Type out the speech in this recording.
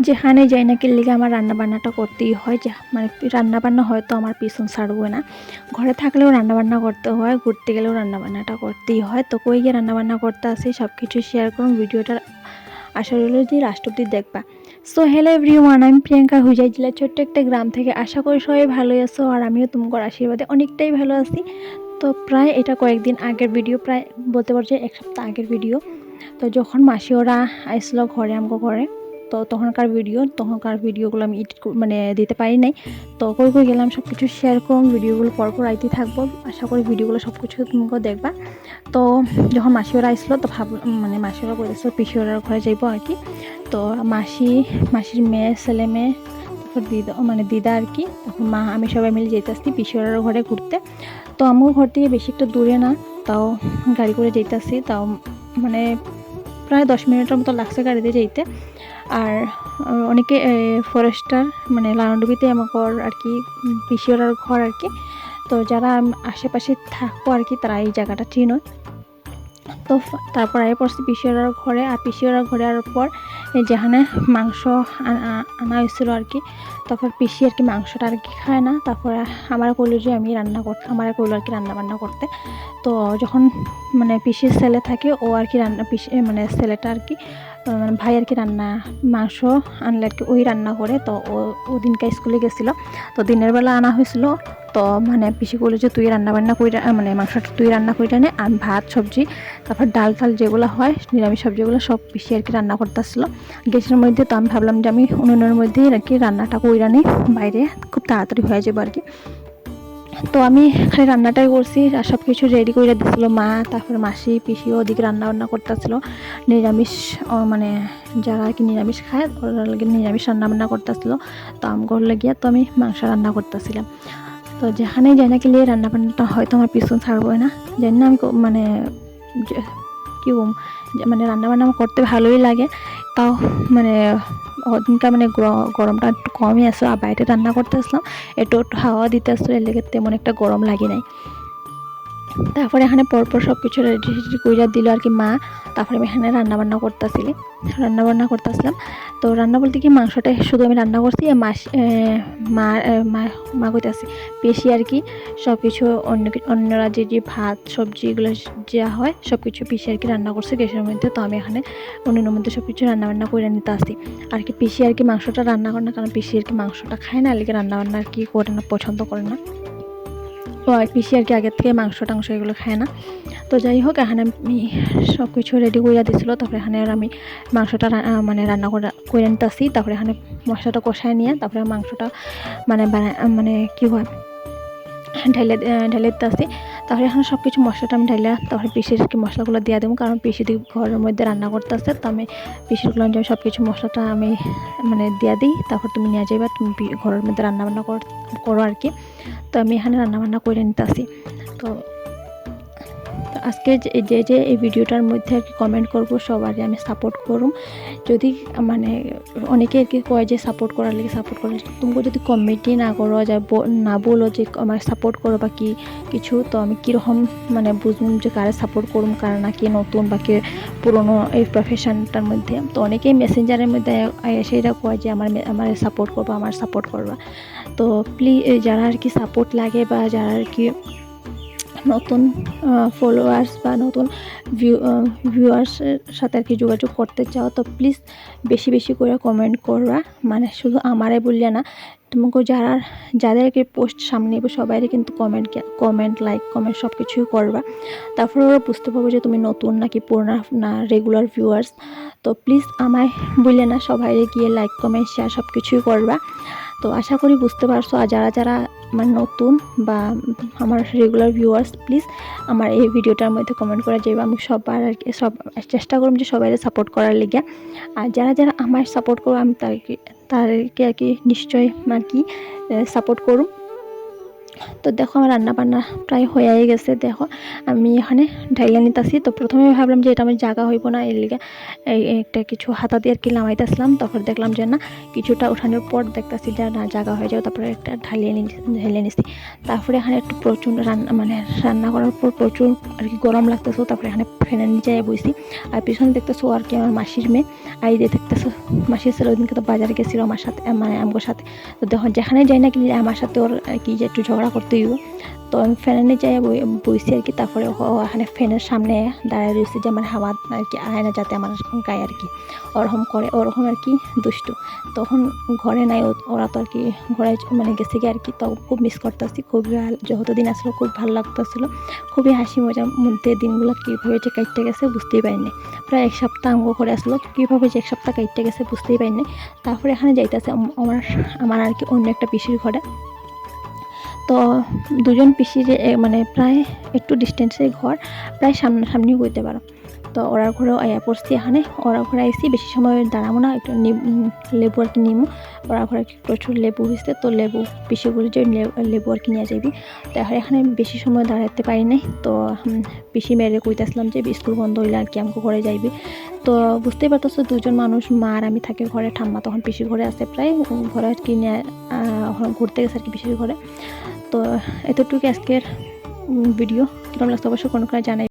যেখানে যাই না কি লিগে আমার রান্নাবান্নাটা করতেই হয়, যা মানে রান্নাবান্না হয়তো আমার পিছন ছাড়বে না। ঘরে থাকলেও রান্নাবান্না করতে হয়, ঘুরতে গেলেও রান্নাবান্নাটা করতেই হয়। তো কই গিয়ে রান্নাবান্না করতে আসি সব কিছু শেয়ার করুন। ভিডিওটার আশা রইল যে লাস্ট অব্দি দেখবা। সো হ্যালো এভরিওয়ান, আমি প্রিয়াঙ্কা হুজাই জেলার ছোট্ট একটা গ্রাম থেকে। আশা করি সবাই ভালোই আছো, আর আমিও তোমার আশীর্বাদে অনেকটাই ভালো আছি। তো প্রায় এটা কয়েকদিন আগের ভিডিও, প্রায় বলতে পারছি এক সপ্তাহ আগের ভিডিও। তো যখন মাসি ওরা আসলো ঘরে, আমাকে ঘরে, তো তখনকার ভিডিওগুলো আমি এডিট মানে দিতে পারি নাই। তো কই কই গেলাম সব কিছু শেয়ার করুন, ভিডিওগুলো পরপর আইতে থাকবো। আশা করি ভিডিওগুলো সব কিছু তোমাকে দেখবা। তো যখন মাসি ওরা আসলো তো মানে মাসি ওরা বলেছিল পিসি ওরার ঘরে যাইবো আর কি। তো মাসির মেয়ে, ছেলে মেয়ে, তারপর দিদা আর কি, তখন মা আমি সবাই মিলে যেতে আসছি পিসি ওরার ঘরে ঘুরতে। তো আমার ঘর থেকে বেশি একটা দূরে না, তাও গাড়ি করে যেতে আসছি, তাও মানে প্রায় 10 মিনিটের মতো লাগছে গাড়িতে যেতে। আর অনেকে ফরেস্টার মানে লালনডুবিতে আমাকে আর কি পিসিওরার ঘর আর কি। তো যারা আশেপাশে থাকবো আর কি তারা এই জায়গাটা চিনো। তো তারপর আগে পড়ছি পিসিওরার ঘরে, আর পিসিওরার ঘরে আসার পর যেখানে মাংস আনা হয়েছিল আর কি, তখন পিসি আর কি মাংসটা আর কি খায় না। তারপরে আমার কইলো যে আমি রান্না করতে, আমার কইলো আর কি রান্না বান্না করতে। তো যখন মানে পিসির ছেলে থাকে ও আর কি পিসি মানে ছেলেটা আর কি মানে ভাই আর কি মাংস আনলে আর কি ওই রান্না করে। তো ও দিনকে স্কুলে গেছিলো, তো দিনের বেলা আনা হয়েছিল। তো মানে পিসি বলে যে তুই রান্নাবান্না করে মানে মাংসটা তুই রান্না করে নে, আমি ভাত সবজি তারপর ডাল টাল যেগুলো হয় নিরামিষ সবজিগুলো সব পিসি আর কি রান্না করতেছিলো গ্যাসের মধ্যে। তো আমি ভাবলাম যে আমি উনুনের মধ্যেই আর কি রান্নাটা কইরা নিই, বাইরে খুব তাড়াতাড়ি হয়ে যাবে আর কি। তো আমি খালি রান্নাটাই করছি, আর সব কিছু রেডি করে দিচ্ছিলো মা, তারপর মাসি পিসিও ওদিকে রান্না করতেছিল নিরামিষ, মানে যারা আর কি নিরামিষ খায় ওরা লাগে নিরামিষ রান্না করতেছিল। তো আমগর লাগিয়া তো আমি মাংস রান্না করতেছিলাম। তো যেখানেই যাই না কি লিয়ে রান্নাবান্নাটা হয়তো আমার পিছন ছাড়বই না, জানি না আমি মানে কী মানে রান্নাবান্না আমার করতে ভালোই লাগে। তাও মানে ওদিনটা মানে গরমটা একটু কমই আসলো, আর বাইরে রান্না করতে আসলাম একটু একটু হাওয়া দিতে আসলো, এর লেগে তেমন একটা গরম লাগে নাই। তারপরে এখানে পরপর সব কিছু রেডি কইরা দিল আর কি মা। তারপরে আমি এখানে রান্নাবান্না করতেছিলাম। তো রান্না বলতে কি মাংসটা শুধু আমি রান্না করছি, মা কইতাছি বেশি আর কি সব কিছু অন্যরা যে ভাত সবজি এগুলো যা হয় সব কিছু পিসি আর কি রান্না করছে গ্যাসের মধ্যে। তো আমি এখানে উনুনের মধ্যে সব কিছু রান্নাবান্না করে নিতে আসি আর কি। পিসি আর কি মাংসটা রান্না করে না, কারণ পিসি আর কি মাংসটা খায় না, এদিকে রান্নাবান্না আর কি করে না, পছন্দ করে না। তো আর পিসি আর কি আগের থেকে মাংস টাংস এগুলো খায় না। তো যাই হোক এখানে আমি সব কিছু রেডি করে দিয়েছিলো। তারপরে এখানে আর আমি মাংসটা মানে রান্না করে নিতেছি। তারপরে এখানে মশলাটা কষায় নিয়ে তারপরে মাংসটা মানে কী হয় ঢেলে দিতে আসি। তারপরে এখন সব কিছু মশলাটা আমি ঢাইলা তারপরে পিসির কি মশলাগুলো দিয়ে দেবো, কারণ পিসি ঘরের মধ্যে রান্না করতে আসছে। তো আমি পিসিরগুলো যে সব কিছু মশলাটা আমি মানে দিয়ে দিই, তারপর তুমি নিয়ে যাইবা, তুমি ঘরের মধ্যে রান্নাবান্না করো আর কি। তো আমি এখানে রান্নাবান্না করে নিতে আসি। তো আজকে যে এই ভিডিওটার মধ্যে আর কি কমেন্ট করবো সবারই আমি সাপোর্ট করুম। যদি মানে অনেকে আর কি কয় যে সাপোর্ট করার লেগে তুমি যদি কমেন্টই না করো, না বলো যে আমার সাপোর্ট করো বা কি কিছু, তো আমি কীরকম মানে বুঝবো যে কারে সাপোর্ট করুম, কারা না কি নতুন বা কে পুরোনো এই প্রফেশনটার মধ্যে। তো অনেকেই মেসেঞ্জারের মধ্যে সেটা কয় যে আমার সাপোর্ট করবা। তো প্লিজ যারা আর কি সাপোর্ট লাগে বা যারা আর কি নতুন ফলোয়ার্স বা নতুন ভিউয়ার্সের সাথে আর কি যোগাযোগ করতে চাও, তো প্লিজ বেশি বেশি করে কমেন্ট করবা। মানে শুধু আমারে বললে না, তোমাকে যাদেরকে পোস্ট সামনে নেবে সবাইরে কিন্তু কমেন্ট লাইক কমেন্ট সব কিছুই করবা। তারপর ওরা বুঝতে পারবে যে তুমি নতুন নাকি পুরোনো না রেগুলার ভিউয়ার্স। তো প্লিজ আমায় বললে না, সবাইরে গিয়ে লাইক কমেন্ট শেয়ার সব কিছুই করবা। তো আশা করি বুঝতে পারছো। আর যারা আমার নতুন বা আমার রেগুলার ভিউয়ার্স, প্লিজ আমার এই ভিডিওটার মধ্যে কমেন্ট করে যাবে। আমি সবার আর কি চেষ্টা করব যে সবাই সাপোর্ট করার লিগে। আর যারা আমার সাপোর্ট করবো আমি তাদেরকে আর কি নিশ্চয়ই আর কি সাপোর্ট করুম। তো দেখো আমার রান্না বান্না প্রায় হয়ে গেছে। দেখো আমি এখানে ঢাইলা নিতেছি। তো প্রথমে ভাবলাম যে এটা আমার জায়গা হইব না, এর লিগে একটা কিছু হাতা দিয়ে আর কি নামাইতেছিলাম। তারপর দেখলাম যে না, কিছুটা উঠানোর পর দেখতেছি যে না জায়গা হয়ে যাবে। তারপরে একটা ঢালিয়ে নিছি। তারপরে এখানে একটু প্রচুর রান্না করার পর প্রচুর আর কি গরম লাগতেছে। তারপরে এখানে ফ্যানের নিচে বইছি। আর পিছনে দেখতেছো আর কি আমার মাসির মেয়ে আই দিয়ে দেখতেছো, মাসির ছেলে ওইদিনকে তো বাজারে গেছিল আমার সাথে, মানে আমার সাথে। তো দেখো যেখানে যাই না কি আমার সাথে ওর আর কি যে একটু ঝগড়া করতে হইব। তো আমি ফ্যানের নিচে বইছি আর কি। তারপরে এখানে ফ্যানের সামনে দাঁড়িয়ে রয়েছে যে আমার হাওয়া আর কি আয় না, যাতে আমার গায়ে আর কি ওরকম করে, ওরকম আর কি দুষ্টু। তখন ঘরে নাই, ওরা তো আর কি ঘরে মানে গেছে গিয়ে আর কি। তো খুব মিস করতেছি, খুবই যত দিন আসলো খুব ভালো লাগতেছিলো, খুবই হাসি মজার মধ্যে দিনগুলো কীভাবে যে কাটতে গেছে বুঝতেই পারিনি। প্রায় এক সপ্তাহ আঙ্গ করে আসলো, কীভাবে যে এক সপ্তাহ কাটতে গেছে বুঝতেই পারিনি। তারপরে এখানে যাইতেছে আমার আর কি অন্য একটা পিসির ঘরে। তো দুজন পিসির মানে প্রায় একটু ডিস্টেন্সে ঘর, প্রায় সামনাসামনি হইতে পারো। তো ওরা ঘরেও আয়া পড়ছি। এখানে ওরা ঘরে আইসি, বেশি সময় দাঁড়াবো না, একটু লেবু আর কি নিমু। ওরা ঘরে প্রচুর লেবু হয়েছে, তো লেবু পিসি বলে যে লেবু আর কি নিয়ে যাবি। তো এখানে বেশি সময় দাঁড়াতে পারি নাই। তো পিসি মেয়েরে কইতেছিলাম যে স্কুল বন্ধ হইলে আর কি আমাকে ঘরে যাইবি। তো বুঝতেই পারতেছো দুজন মানুষ, মা আর আমি থাকি ঘরে, ঠাম্মা তখন পিসির ঘরে আছে, প্রায় ঘরে আর কি নিয়ে ঘুরতে গেছে আর কি পিসির ঘরে। তো এতটুকু আজকের ভিডিও। কেমন লাগছে অবশ্যই কোনো জানাই।